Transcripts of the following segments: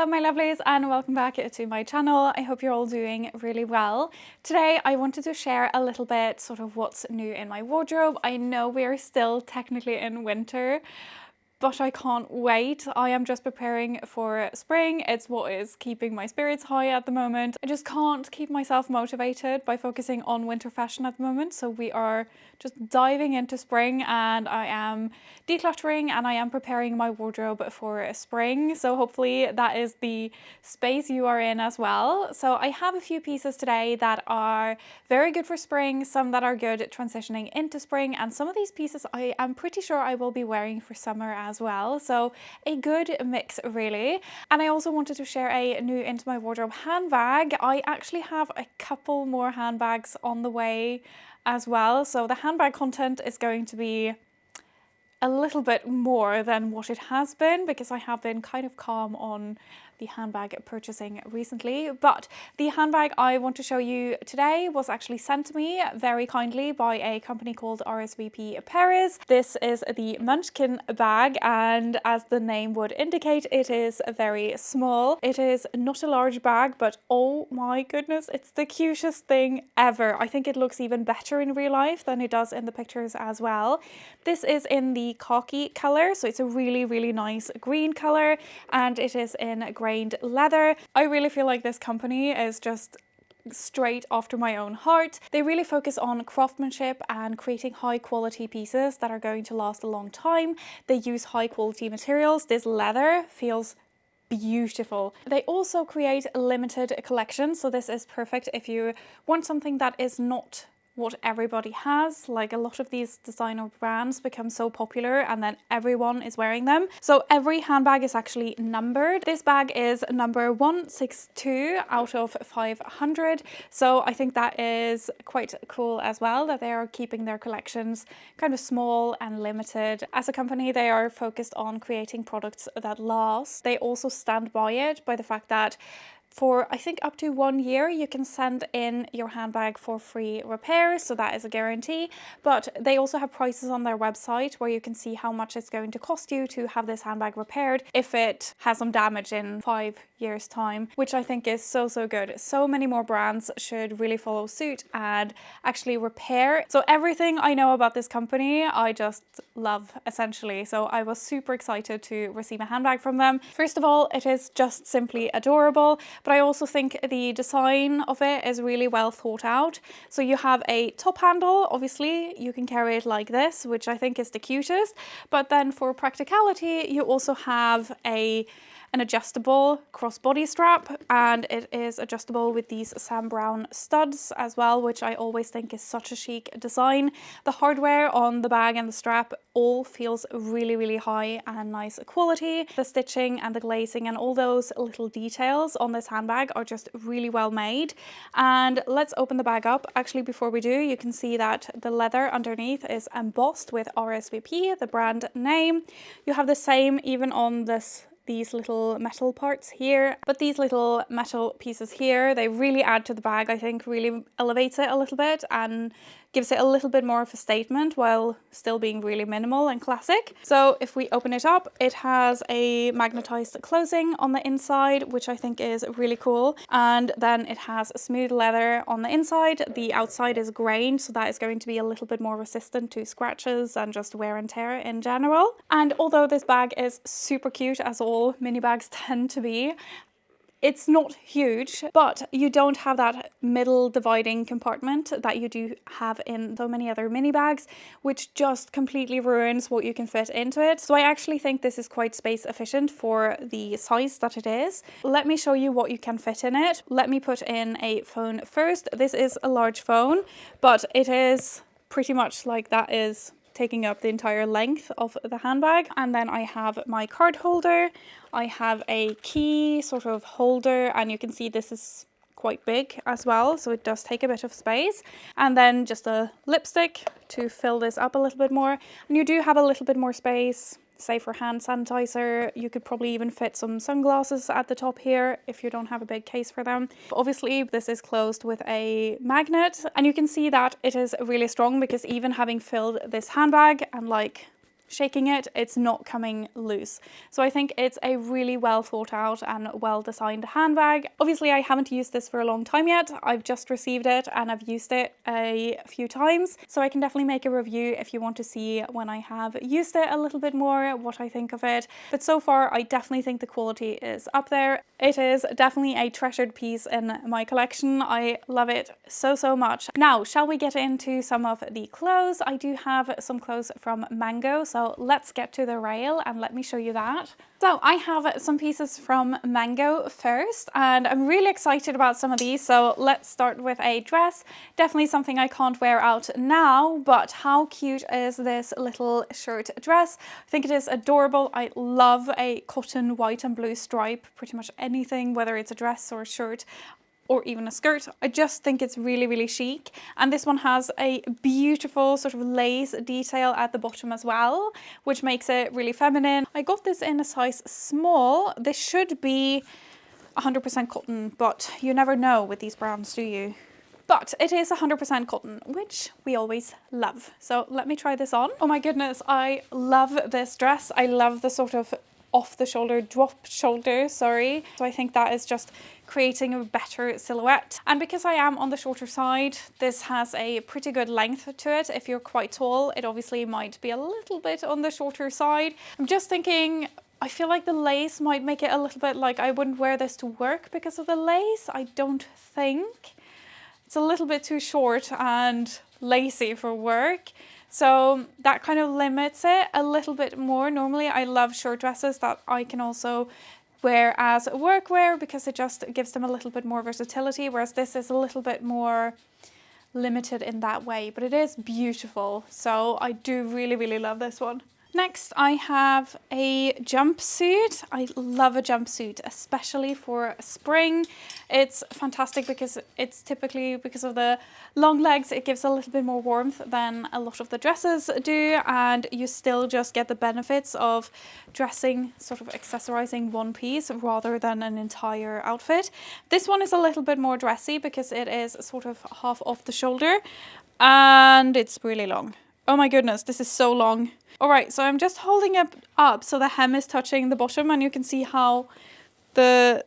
Hello my lovelies and welcome back to my channel. I hope you're all doing really well. Today I wanted to share a little bit sort of what's new in my wardrobe. I know we're still technically in winter, but I can't wait. I am just preparing for spring. It's what is keeping my spirits high at the moment. I just can't keep myself motivated by focusing on winter fashion at the moment. So we are just diving into spring and I am decluttering and I am preparing my wardrobe for spring. So hopefully that is the space you are in as well. So I have a few pieces today that are very good for spring, some that are good at transitioning into spring, and some of these pieces I am pretty sure I will be wearing for summer as well. So a good mix really. And I also wanted to share a new into my wardrobe handbag. I actually have a couple more handbags on the way as well. So the handbag content is going to be a little bit more than what it has been because I have been kind of calm on the handbag purchasing recently. But the handbag I want to show you today was actually sent to me very kindly by a company called RSVP Paris. This is the Munchkin bag, and as the name would indicate, it is very small. It is not a large bag, but oh my goodness, it's the cutest thing ever. I think it looks even better in real life than it does in the pictures as well. This is in the khaki color, so it's a really nice green color, and it is in grained leather. I really feel like this company is just straight after my own heart. They really focus on craftsmanship and creating high quality pieces that are going to last a long time. They use high quality materials. This leather feels beautiful. They also create limited collections, so this is perfect if you want something that is not what everybody has. Like a lot of these designer brands become so popular and then everyone is wearing them. So every handbag is actually numbered. This bag is number 162 out of 500. So I think that is quite cool as well, that they are keeping their collections kind of small and limited. As a company, they are focused on creating products that last. They also stand by it by the fact that for I think up to 1 year you can send in your handbag for free repairs, so that is a guarantee. But they also have prices on their website where you can see how much it's going to cost you to have this handbag repaired if it has some damage in 5 years time, which I think is so good. So many more brands should really follow suit and actually repair. So everything I know about this company I just love essentially. So I was super excited to receive a handbag from them. First of all, it is just simply adorable, but I also think the design of it is really well thought out. So you have a top handle, obviously you can carry it like this, which I think is the cutest, but then for practicality you also have an adjustable crossbody strap, and it is adjustable with these Sam Browne studs as well, which I always think is such a chic design. The hardware on the bag and the strap all feels really high and nice quality. The stitching and the glazing and all those little details on this handbag are just really well made. And let's open the bag up. Actually, before we do, you can see that the leather underneath is embossed with RSVP, the brand name. You have the same even on these little metal parts here, but these little metal pieces here, they really add to the bag. I think really elevates it a little bit and gives it a little bit more of a statement while still being really minimal and classic. So if we open it up, it has a magnetized closing on the inside, which I think is really cool. And then it has smooth leather on the inside. The outside is grained, so that is going to be a little bit more resistant to scratches and just wear and tear in general. And although this bag is super cute, as all mini bags tend to be, it's not huge, but you don't have that middle dividing compartment that you do have in so many other mini bags, which just completely ruins what you can fit into it. So I actually think this is quite space efficient for the size that it is. Let me show you what you can fit in it. Let me put in a phone first. This is a large phone, but it is pretty much like that is taking up the entire length of the handbag. And then I have my card holder. I have a key sort of holder, and you can see this is quite big as well, so it does take a bit of space. And then just a lipstick to fill this up a little bit more. And you do have a little bit more space, say for hand sanitizer. You could probably even fit some sunglasses at the top here if you don't have a big case for them. But obviously this is closed with a magnet, and you can see that it is really strong because even having filled this handbag and like shaking it, it's not coming loose. So I think it's a really well thought out and well designed handbag. Obviously I haven't used this for a long time yet. I've just received it and I've used it a few times. So I can definitely make a review if you want to see when I have used it a little bit more, what I think of it. But so far I definitely think the quality is up there. It is definitely a treasured piece in my collection. I love it so much. Now, shall we get into some of the clothes? I do have some clothes from Mango, so let's get to the rail and let me show you that. So I have some pieces from Mango first, and I'm really excited about some of these. So let's start with a dress. Definitely something I can't wear out now, but how cute is this little shirt dress? I think it is adorable. I love a cotton white and blue stripe, pretty much anything, whether it's a dress or a shirt or even a skirt. I just think it's really chic. And this one has a beautiful sort of lace detail at the bottom as well, which makes it really feminine. I got this in a size small. This should be 100% cotton, but you never know with these brands, do you? But it is 100% cotton, which we always love. So let me try this on. Oh my goodness, I love this dress. I love the sort of off the shoulder, drop shoulder, sorry. So I think that is just creating a better silhouette. And because I am on the shorter side, this has a pretty good length to it. If you're quite tall, it obviously might be a little bit on the shorter side. I'm just thinking, I feel like the lace might make it a little bit like I wouldn't wear this to work because of the lace. I don't think. It's a little bit too short and lacy for work. So that kind of limits it a little bit more. Normally I love short dresses that I can also wear as workwear because it just gives them a little bit more versatility, whereas this is a little bit more limited in that way, but it is beautiful. So I do really love this one. Next, I have a jumpsuit. I love a jumpsuit, especially for spring. It's fantastic because it's typically, because of the long legs, it gives a little bit more warmth than a lot of the dresses do, and you still just get the benefits of dressing, sort of accessorizing one piece rather than an entire outfit. This one is a little bit more dressy because it is sort of half off the shoulder and it's really long. Oh my goodness, this is so long. All right, so I'm just holding it up so the hem is touching the bottom, and you can see how the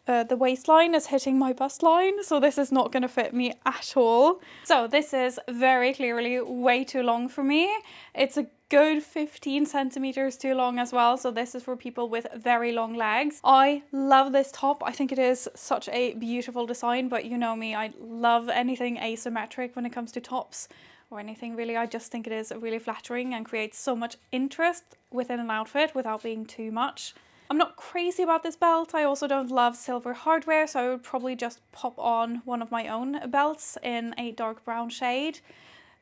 waistline is hitting my bust line. So this is not going to fit me at all. So this is very clearly way too long for me. It's a good 15 centimeters too long as well. So this is for people with very long legs. I love this top. I think it is such a beautiful design, but you know me, I love anything asymmetric when it comes to tops or anything really. I just think it is really flattering and creates so much interest within an outfit without being too much. I'm not crazy about this belt. I also don't love silver hardware, so I would probably just pop on one of my own belts in a dark brown shade.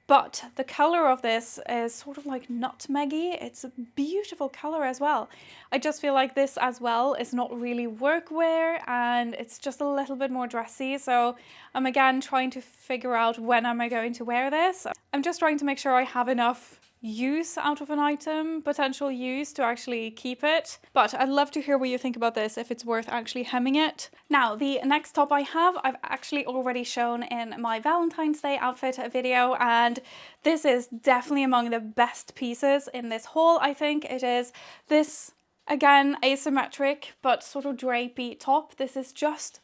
But the color of this is sort of like nutmeggy. It's a beautiful color as well. I just feel like this as well is not really workwear, and it's just a little bit more dressy. So I'm again trying to figure out when am I going to wear this. I'm just trying to make sure I have enough use out of an item, potential use to actually keep it. But I'd love to hear what you think about this, if it's worth actually hemming it. Now, the next top I have, I've actually already shown in my Valentine's Day outfit video, and this is definitely among the best pieces in this haul. I think it is this, again, asymmetric but sort of drapey top. This is just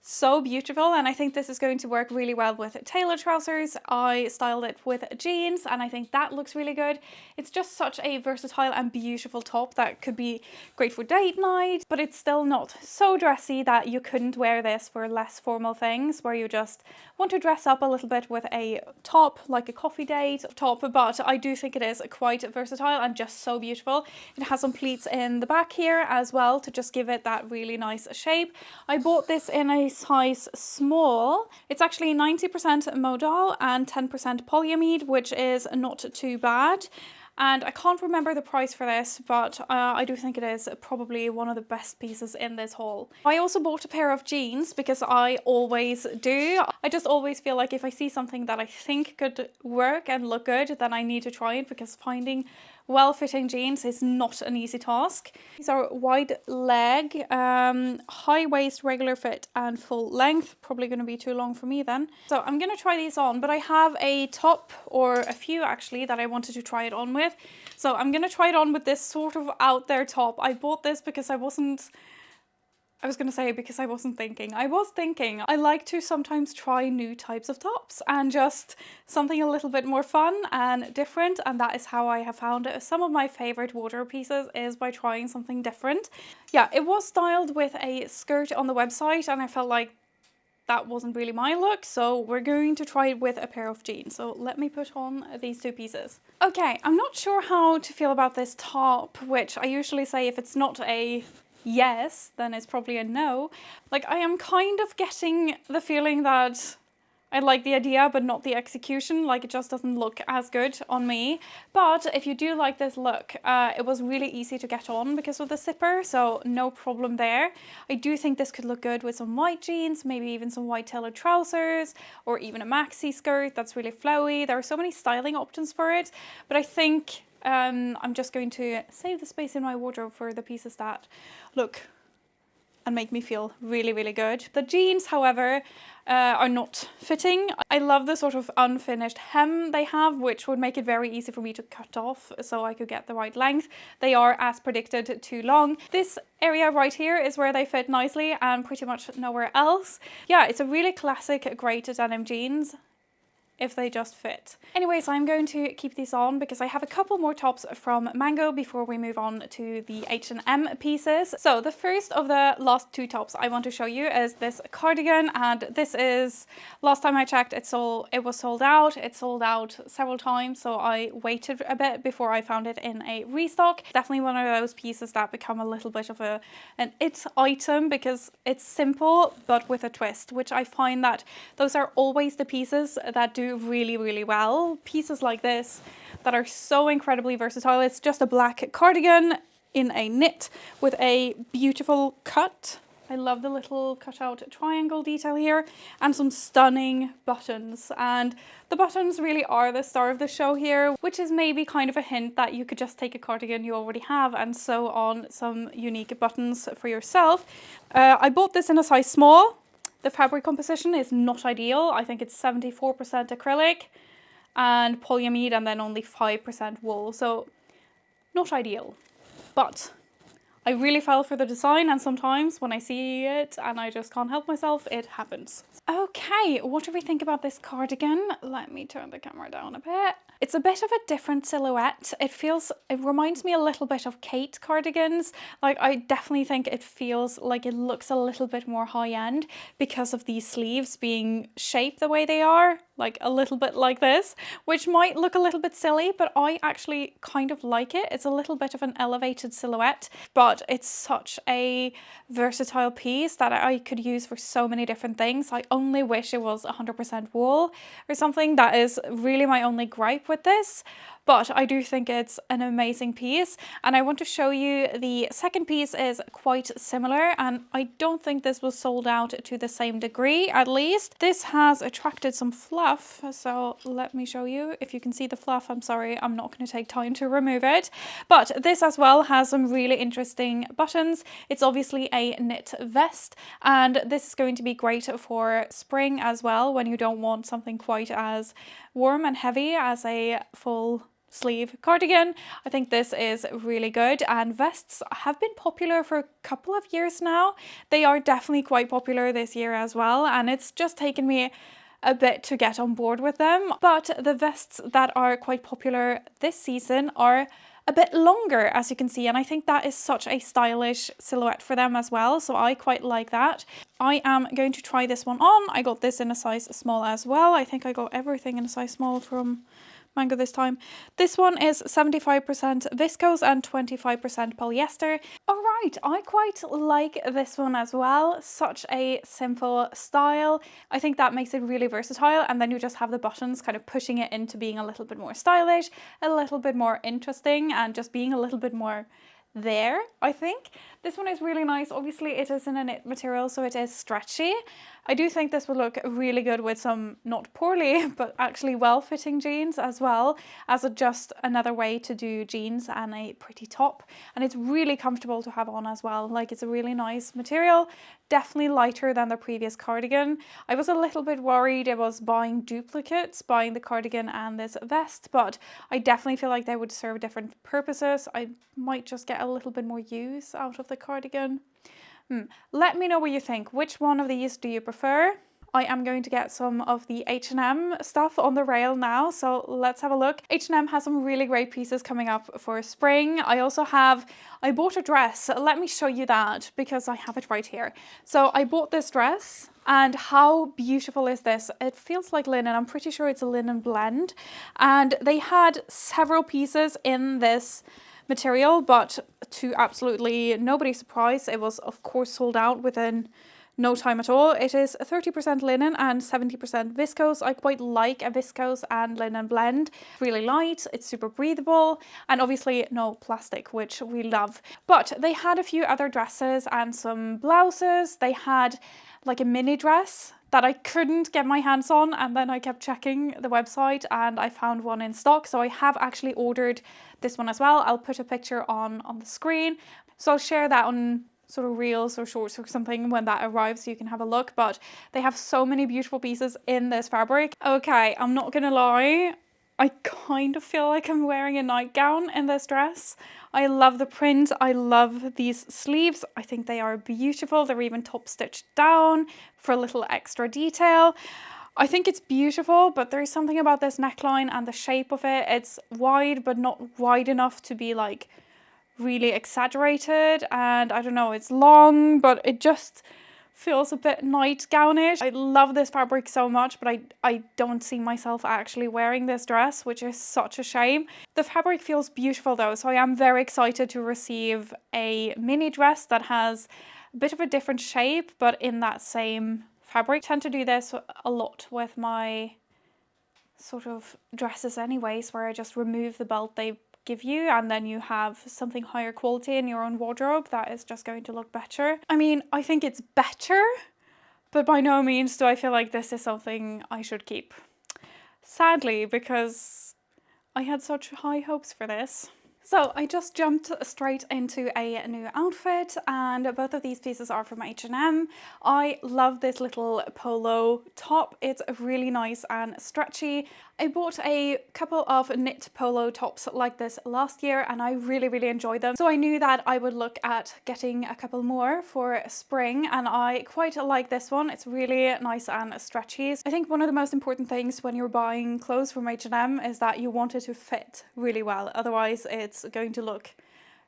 so beautiful, and I think this is going to work really well with tailored trousers. I styled it with jeans and I think that looks really good. It's just such a versatile and beautiful top that could be great for date night, but it's still not so dressy that you couldn't wear this for less formal things where you just want to dress up a little bit with a top, like a coffee date top. But I do think it is quite versatile and just so beautiful. It has some pleats in the back here as well to just give it that really nice shape. I bought this in a size small. It's actually 90% modal and 10% polyamide, which is not too bad. And I can't remember the price for this, but I do think it is probably one of the best pieces in this haul. I also bought a pair of jeans because I always do. I just always feel like if I see something that I think could work and look good, then I need to try it, because finding well-fitting jeans is not an easy task. These are wide leg, high waist, regular fit and full length. Probably going to be too long for me then. So I'm going to try these on, but I have a top, or a few actually, that I wanted to try it on with. So I'm going to try it on with this sort of out there top. I bought this because I was thinking. I was thinking I like to sometimes try new types of tops and just something a little bit more fun and different, and that is how I have found it. Some of my favorite wardrobe pieces is by trying something different. Yeah, it was styled with a skirt on the website and I felt like that wasn't really my look, so we're going to try it with a pair of jeans. So let me put on these two pieces. Okay, I'm not sure how to feel about this top, which I usually say if it's not a yes, then it's probably a no. Like, I am kind of getting the feeling that I like the idea, but not the execution. Like, it just doesn't look as good on me. But if you do like this look, it was really easy to get on because of the zipper, so no problem there. I do think this could look good with some white jeans, maybe even some white tailored trousers, or even a maxi skirt that's really flowy. There are so many styling options for it, but I think I'm just going to save the space in my wardrobe for the pieces that look and make me feel really, really good. The jeans, however, are not fitting. I love the sort of unfinished hem they have, which would make it very easy for me to cut off so I could get the right length. They are, as predicted, too long. This area right here is where they fit nicely and pretty much nowhere else. Yeah, it's a really classic great denim jeans if they just fit. Anyways, I'm going to keep these on because I have a couple more tops from Mango before we move on to the H&M pieces. So the first of the last two tops I want to show you is this cardigan, and this is, last time I checked, it was sold out. It sold out several times, so I waited a bit before I found it in a restock. Definitely one of those pieces that become a little bit of an it item because it's simple but with a twist, which I find that those are always the pieces that do really, really well. Pieces like this that are so incredibly versatile. It's just a black cardigan in a knit with a beautiful cut. I love the little cutout triangle detail here and some stunning buttons, and the buttons really are the star of the show here, which is maybe kind of a hint that you could just take a cardigan you already have and sew on some unique buttons for yourself. I bought this in a size small. The fabric composition is not ideal. I think it's 74% acrylic and polyamide and then only 5% wool. So not ideal, but I really fell for the design, and sometimes when I see it and I just can't help myself, it happens. Okay, what do we think about this cardigan? Let me turn the camera down a bit. It's a bit of a different silhouette. It reminds me a little bit of Kate cardigans. Like, I definitely think it feels like it looks a little bit more high-end because of these sleeves being shaped the way they are, like a little bit like this, which might look a little bit silly, but I actually kind of like it. It's a little bit of an elevated silhouette, but it's such a versatile piece that I could use for so many different things. I only wish it was 100% wool or something. That is really my only gripe with this, but I do think it's an amazing piece. And I want to show you the second piece is quite similar, and I don't think this was sold out to the same degree, at least. This has attracted some fluff, so let me show you. If you can see the fluff, I'm sorry, I'm not going to take time to remove it. But this as well has some really interesting buttons. It's obviously a knit vest, and this is going to be great for spring as well, when you don't want something quite as warm and heavy as a full sleeve cardigan. I think this is really good, and vests have been popular for a couple of years now. They are definitely quite popular this year as well, and it's just taken me a bit to get on board with them. But the vests that are quite popular this season are a bit longer, as you can see, and I think that is such a stylish silhouette for them as well, so I quite like that. I am going to try this one on. I got this in a size small as well. I think I got everything in a size small from Mango this time. This one is 75% viscose and 25% polyester. Alright, I quite like this one as well. Such a simple style. I think that makes it really versatile, and then you just have the buttons kind of pushing it into being a little bit more stylish, a little bit more interesting, and just being a little bit more there, I think. This one is really nice. Obviously it is in a knit material, so it is stretchy. I do think this would look really good with some not poorly but actually well-fitting jeans, as well as just another way to do jeans and a pretty top. And it's really comfortable to have on as well. Like, it's a really nice material, definitely lighter than the previous cardigan. I was a little bit worried it was buying duplicates, buying the cardigan and this vest, but I definitely feel like they would serve different purposes. I might just get a little bit more use out of the cardigan. Let me know what you think. Which one of these do you prefer? I am going to get some of the H&M stuff on the rail now, so let's have a look. H&M has some really great pieces coming up for spring. I bought a dress. Let me show you that because I have it right here. So I bought this dress, and how beautiful is this? It feels like linen. I'm pretty sure it's a linen blend, and they had several pieces in this material, but to absolutely nobody's surprise, it was of course sold out within no time at all. It is 30% linen and 70% viscose. I quite like a viscose and linen blend. Really light, it's super breathable, and obviously no plastic, which we love. But they had a few other dresses and some blouses. They had like a mini dress that I couldn't get my hands on, and then I kept checking the website and I found one in stock, so I have actually ordered this one as well. I'll put a picture on the screen, so I'll share that on sort of reels or shorts or something when that arrives so you can have a look. But they have so many beautiful pieces in this fabric. Okay, I'm not gonna lie, I kind of feel like I'm wearing a nightgown in this dress. I love the print, I love these sleeves, I think they are beautiful. They're even top stitched down for a little extra detail. I think it's beautiful, but there's something about this neckline and the shape of it. It's wide, but not wide enough to be like really exaggerated, and I don't know, it's long, but it just feels a bit nightgownish. I love this fabric so much, but I don't see myself actually wearing this dress, which is such a shame. The fabric feels beautiful though, so I am very excited to receive a mini dress that has a bit of a different shape, but in that same fabric. I tend to do this a lot with my sort of dresses anyways, where I just remove the belt they give you, and then you have something higher quality in your own wardrobe that is just going to look better. I mean, I think it's better, but by no means do I feel like this is something I should keep. Sadly, because I had such high hopes for this. So I just jumped straight into a new outfit, and both of these pieces are from H&M. I love this little polo top. It's really nice and stretchy. I bought a couple of knit polo tops like this last year and I really enjoyed them. So I knew that I would look at getting a couple more for spring, and I quite like this one. It's really nice and stretchy. I think one of the most important things when you're buying clothes from H&M is that you want it to fit really well. Otherwise it's going to look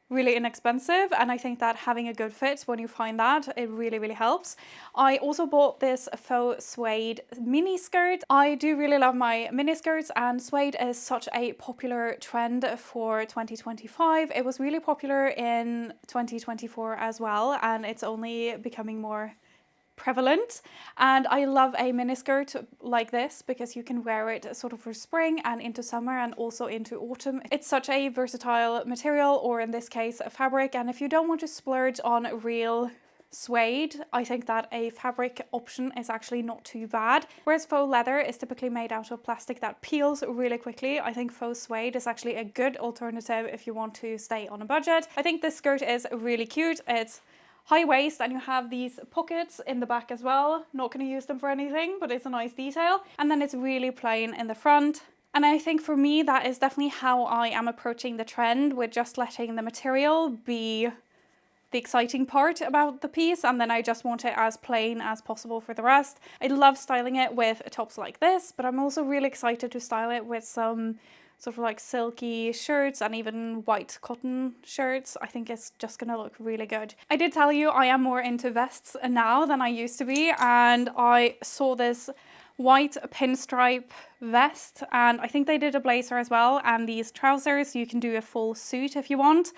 really inexpensive, and I think that having a good fit, when you find that, it really helps. I also bought this faux suede mini skirt. I do really love my mini skirts, and suede is such a popular trend for 2025. It was really popular in 2024 as well, and it's only becoming more prevalent. And I love a miniskirt like this because you can wear it sort of for spring and into summer and also into autumn. It's such a versatile material, or in this case a fabric, and if you don't want to splurge on real suede, I think that a fabric option is actually not too bad. Whereas faux leather is typically made out of plastic that peels really quickly, I think faux suede is actually a good alternative if you want to stay on a budget. I think this skirt is really cute. It's high waist and you have these pockets in the back as well. Not going to use them for anything, but it's a nice detail. And then it's really plain in the front. And I think for me that is definitely how I am approaching the trend, with just letting the material be the exciting part about the piece, and then I just want it as plain as possible for the rest. I love styling it with tops like this, but I'm also really excited to style it with some sort of like silky shirts and even white cotton shirts. I think it's just gonna look really good. I did tell you I am more into vests now than I used to be, and I saw this white pinstripe vest, and I think they did a blazer as well, and these trousers. You can do a full suit if you want.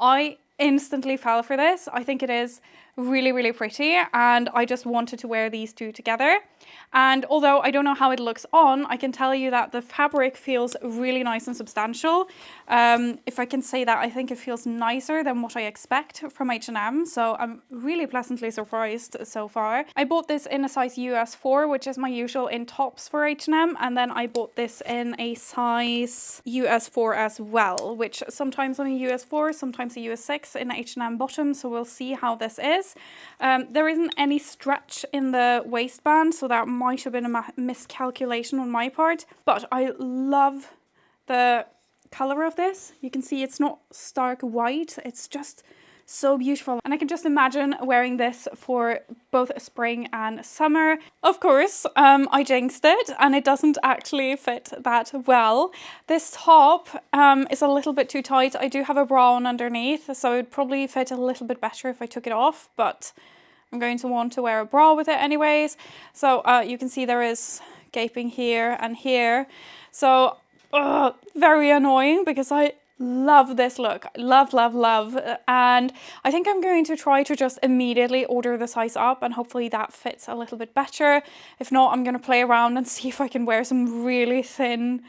I instantly fell for this. I think it is really, really pretty, and I just wanted to wear these two together. And although I don't know how it looks on, I can tell you that the fabric feels really nice and substantial. If I can say that, I think it feels nicer than what I expect from H&M, so I'm really pleasantly surprised so far. I bought this in a size US 4, which is my usual in tops for H&M, and then I bought this in a size US 4 as well, which sometimes I'm a US 4, sometimes a US 6 in H&M bottom, so we'll see how this is. There isn't any stretch in the waistband, so that might have been a miscalculation on my part, but I love the color of this. You can see it's not stark white, it's just so beautiful, and I can just imagine wearing this for both spring and summer. Of course, I jinxed it and it doesn't actually fit that well. This top is a little bit too tight. I do have a bra on underneath, so it would probably fit a little bit better if I took it off, but I'm going to want to wear a bra with it anyways. So you can see there is gaping here and here. So very annoying because I love this look. Love, love, love. And I think I'm going to try to just immediately order the size up, and hopefully that fits a little bit better. If not, I'm going to play around and see if I can wear some really thin,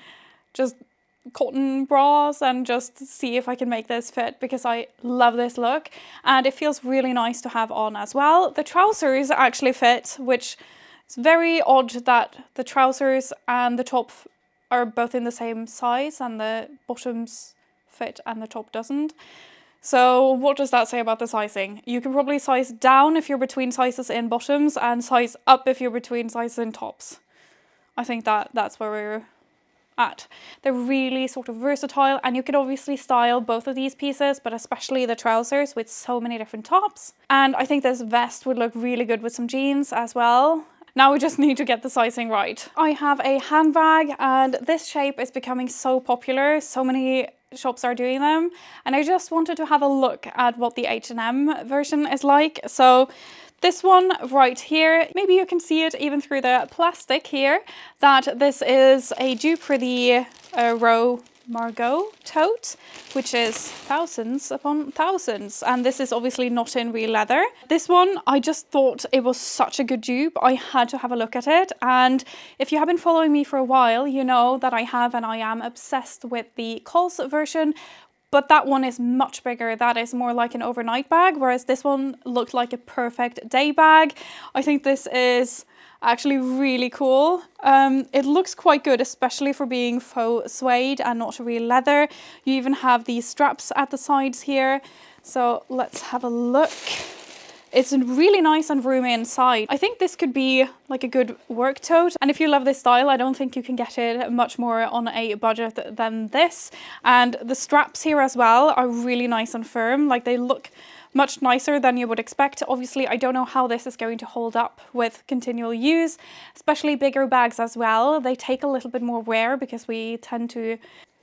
just cotton bras and just see if I can make this fit, because I love this look and it feels really nice to have on as well. The trousers actually fit, which is very odd that the trousers and the top are both in the same size and the bottoms fit and the top doesn't. So what does that say about the sizing? You can probably size down if you're between sizes in bottoms and size up if you're between sizes in tops. I think that's where we're at. They're really sort of versatile, and you can obviously style both of these pieces, but especially the trousers with so many different tops. And I think this vest would look really good with some jeans as well. Now we just need to get the sizing right. I have a handbag, and this shape is becoming so popular. So many shops are doing them, and I just wanted to have a look at what the H&M version is like. So this one right here, maybe you can see it even through the plastic here, that this is a dupe for the Row Margot tote, which is thousands upon thousands, and this is obviously not in real leather. This one, I just thought it was such a good dupe. I had to have a look at it, and if you have been following me for a while, you know that I have and I am obsessed with the Coles version. But that one is much bigger. That is more like an overnight bag, whereas this one looked like a perfect day bag. I think this is actually really cool. It looks quite good, especially for being faux suede and not real leather. You even have these straps at the sides here. So let's have a look. It's really nice and roomy inside. I think this could be like a good work tote. And if you love this style, I don't think you can get it much more on a budget than this. And the straps here as well are really nice and firm. Like, they look much nicer than you would expect. Obviously, I don't know how this is going to hold up with continual use, especially bigger bags as well. They take a little bit more wear because we tend to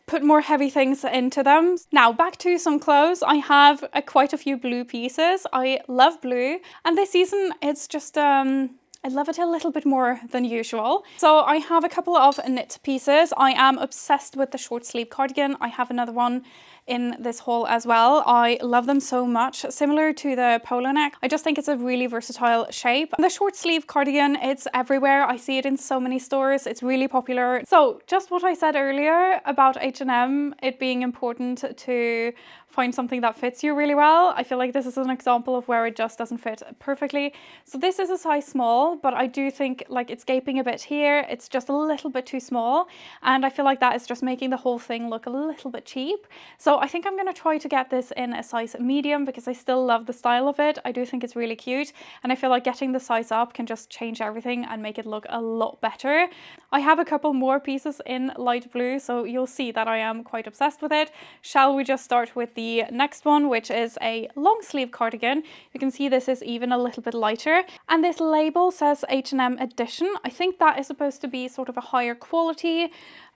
put more heavy things into them. Now back to some clothes. I have quite a few blue pieces. I love blue, and this season it's just I love it a little bit more than usual. So I have a couple of knit pieces. I am obsessed with the short sleeve cardigan. I have another one in this haul as well. I love them so much. Similar to the polo neck, I just think it's a really versatile shape. The short sleeve cardigan, it's everywhere. I see it in so many stores. It's really popular. So just what I said earlier about H&M, it being important to find something that fits you really well. I feel like this is an example of where it just doesn't fit perfectly. So this is a size small, but I do think like it's gaping a bit here. It's just a little bit too small, and I feel like that is just making the whole thing look a little bit cheap. So I think I'm going to try to get this in a size medium because I still love the style of it. I do think it's really cute, and I feel like getting the size up can just change everything and make it look a lot better. I have a couple more pieces in light blue, so you'll see that I am quite obsessed with it. Shall we just start with the next one, which is a long sleeve cardigan. You can see this is even a little bit lighter, and this label says H&M edition. I think that is supposed to be sort of a higher quality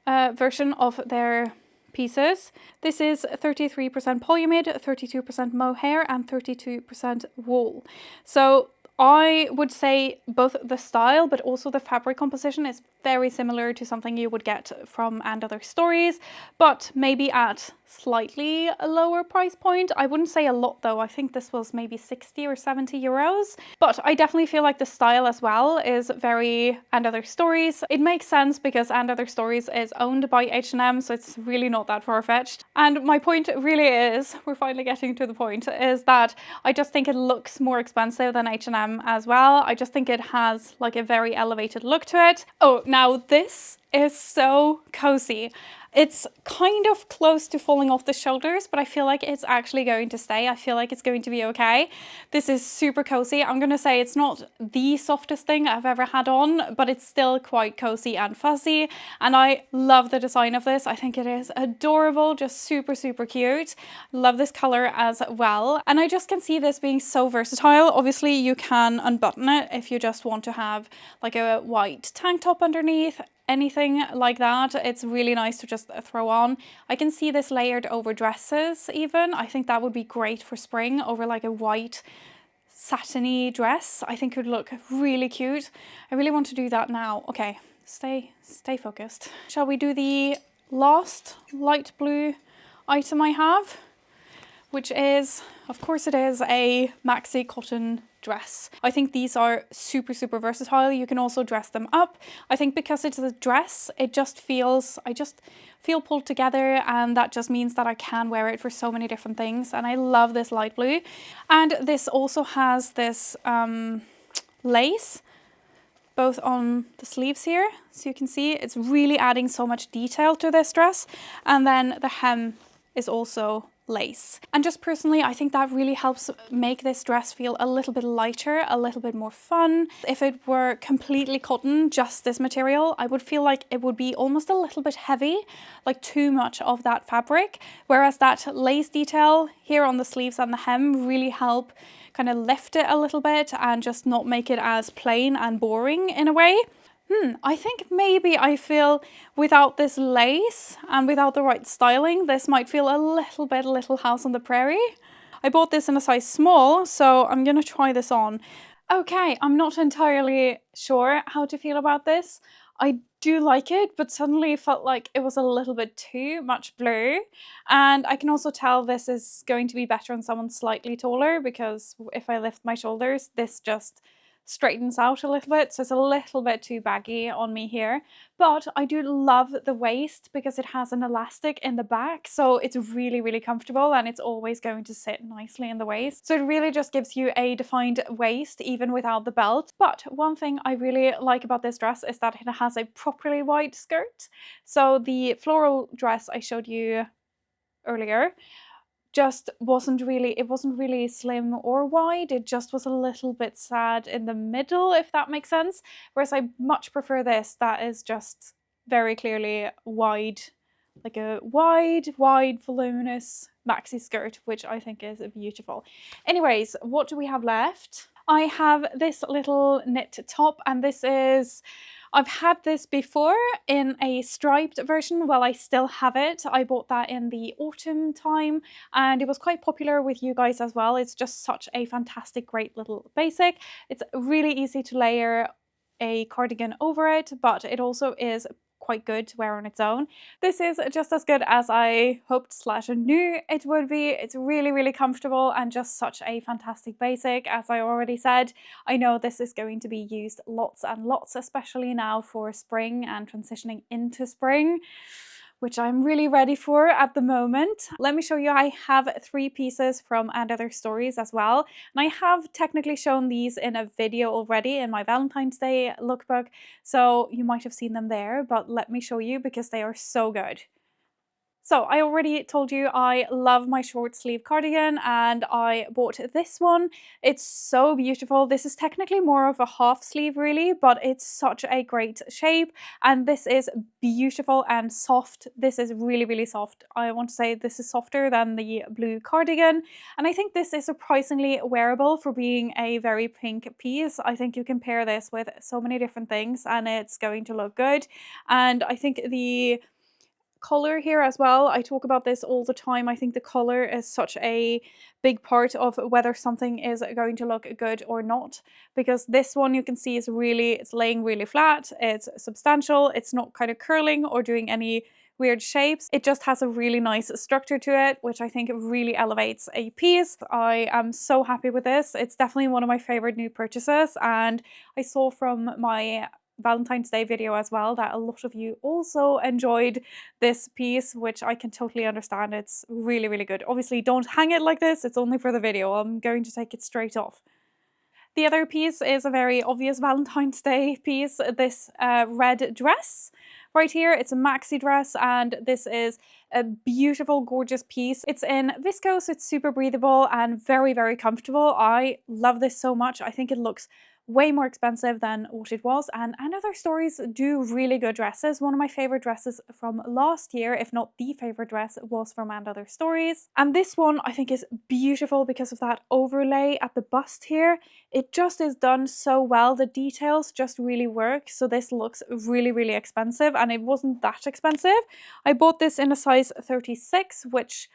version of their pieces. This is 33% polyamide, 32% mohair and 32% wool. So I would say both the style but also the fabric composition is very similar to something you would get from And Other Stories, but maybe at slightly a lower price point. I wouldn't say a lot though. I think this was maybe 60 or 70 euros, but I definitely feel like the style as well is very And Other Stories. It makes sense because And Other Stories is owned by H&M, so it's really not that far-fetched. And my point really is, we're finally getting to the point, is that I just think it looks more expensive than H&M as well. I just think it has like a very elevated look to it. Oh, now this is so cozy. It's kind of close to falling off the shoulders, but I feel like it's actually going to stay. I feel like it's going to be okay. This is super cozy. I'm gonna say it's not the softest thing I've ever had on, but it's still quite cozy and fuzzy. And I love the design of this. I think it is adorable, just super, super cute. Love this color as well. And I just can see this being so versatile. Obviously you can unbutton it if you just want to have like a white tank top underneath, anything like that. It's really nice to just throw on. I can see this layered over dresses even. I think that would be great for spring over like a white satiny dress. I think it would look really cute. I really want to do that now. Okay, stay focused. Shall we do the last light blue item I have, which is, of course it is, a maxi cotton dress. I think these are super, super versatile. You can also dress them up. I think because it's a dress, it just feels, I just feel pulled together, and that just means that I can wear it for so many different things. And I love this light blue. And this also has this lace both on the sleeves here, so you can see it's really adding so much detail to this dress. And then the hem is also lace. And just personally, I think that really helps make this dress feel a little bit lighter, a little bit more fun. If it were completely cotton, just this material, I would feel like it would be almost a little bit heavy, like too much of that fabric. Whereas that lace detail here on the sleeves and the hem really help kind of lift it a little bit and just not make it as plain and boring in a way. I think maybe I feel without this lace and without the right styling, this might feel a little bit Little House on the Prairie. I bought this in a size small, so I'm gonna try this on. Okay, I'm not entirely sure how to feel about this. I do like it, but suddenly felt like it was a little bit too much blue. And I can also tell this is going to be better on someone slightly taller, because if I lift my shoulders, this just straightens out a little bit, so it's a little bit too baggy on me here. But I do love the waist because it has an elastic in the back, so it's really, really comfortable, and it's always going to sit nicely in the waist. So it really just gives you a defined waist even without the belt. But one thing I really like about this dress is that it has a properly wide skirt. So the floral dress I showed you earlier just wasn't really slim or wide. It just was a little bit sad in the middle, if that makes sense. Whereas I much prefer this, that is just very clearly wide, like a wide, voluminous maxi skirt, which I think is beautiful. Anyways, what do we have left? I have this little knit top, and this is, I've had this before in a striped version. Well, I still have it. I bought that in the autumn time, and it was quite popular with you guys as well. It's just such a fantastic, great little basic. It's really easy to layer a cardigan over it, but it also is quite good to wear on its own. This is just as good as I hoped / knew it would be. It's really, really comfortable and just such a fantastic basic. As I already said, I know this is going to be used lots and lots, especially now for spring and transitioning into spring, which I'm really ready for at the moment. Let me show you, I have 3 pieces from And Other Stories as well. And I have technically shown these in a video already in my Valentine's Day lookbook, so you might have seen them there, but let me show you because they are so good. So I already told you I love my short sleeve cardigan, and I bought this one. It's so beautiful. This is technically more of a half sleeve really, but it's such a great shape, and this is beautiful and soft. This is really, really soft. I want to say this is softer than the blue cardigan, and I think this is surprisingly wearable for being a very pink piece. I think you can pair this with so many different things and it's going to look good. And I think the color here as well. I talk about this all the time. I think the color is such a big part of whether something is going to look good or not, because this one you can see is really, it's laying really flat, it's substantial, it's not kind of curling or doing any weird shapes. It just has a really nice structure to it, which I think really elevates a piece. I am so happy with this. It's definitely one of my favorite new purchases, and I saw from my Valentine's Day video as well that a lot of you also enjoyed this piece, which I can totally understand. It's really, really good. Obviously, don't hang it like this. It's only for the video. I'm going to take it straight off. The other piece is a very obvious Valentine's Day piece, this red dress right here. It's a maxi dress, and this is a beautiful, gorgeous piece. It's in viscose, it's super breathable and very, very comfortable. I love this so much. I think it looks way more expensive than what it was, and Other Stories do really good dresses. One of my favorite dresses from last year, if not the favorite dress, was from Other Stories, and this one I think is beautiful because of that overlay at the bust here. It just is done so well. The details just really work. So this looks really, really expensive, and it wasn't that expensive. I bought this in a size 36, which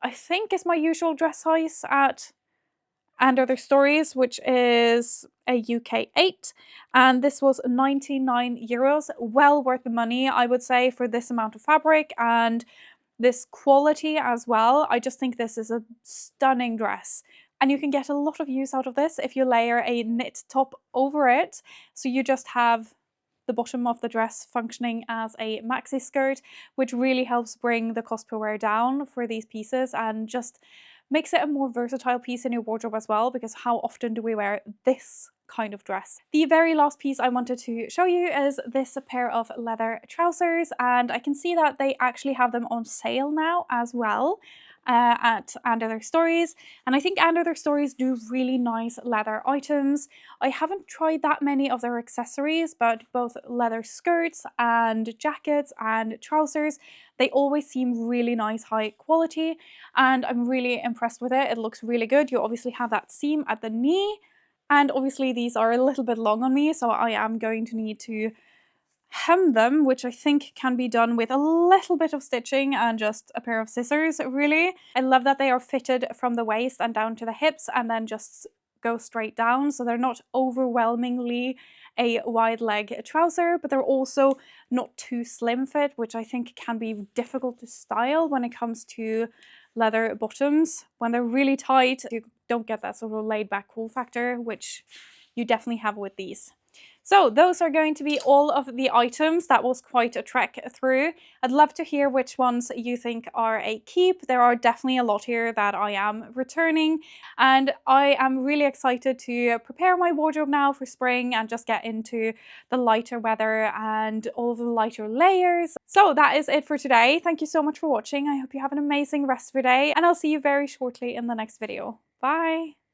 I think is my usual dress size at Other Stories, which is a UK 8, and this was 99 euros. Well worth the money, I would say, for this amount of fabric and this quality as well. I just think this is a stunning dress, and you can get a lot of use out of this if you layer a knit top over it. So you just have the bottom of the dress functioning as a maxi skirt, which really helps bring the cost per wear down for these pieces and just makes it a more versatile piece in your wardrobe as well, because how often do we wear this kind of dress? The very last piece I wanted to show you is this pair of leather trousers, and I can see that they actually have them on sale now as well at Other Stories, and I think Other Stories do really nice leather items. I haven't tried that many of their accessories, but both leather skirts and jackets and trousers, they always seem really nice, high quality, and I'm really impressed with it. It looks really good. You obviously have that seam at the knee, and obviously these are a little bit long on me, so I am going to need to hem them, which I think can be done with a little bit of stitching and just a pair of scissors, really. I love that they are fitted from the waist and down to the hips and then just go straight down, so they're not overwhelmingly a wide leg trouser, but they're also not too slim fit, which I think can be difficult to style when it comes to leather bottoms. When they're really tight, you don't get that sort of laid back cool factor, which you definitely have with these. So those are going to be all of the items. That was quite a trek through. I'd love to hear which ones you think are a keep. There are definitely a lot here that I am returning, and I am really excited to prepare my wardrobe now for spring and just get into the lighter weather and all of the lighter layers. So that is it for today. Thank you so much for watching. I hope you have an amazing rest of your day, and I'll see you very shortly in the next video. Bye!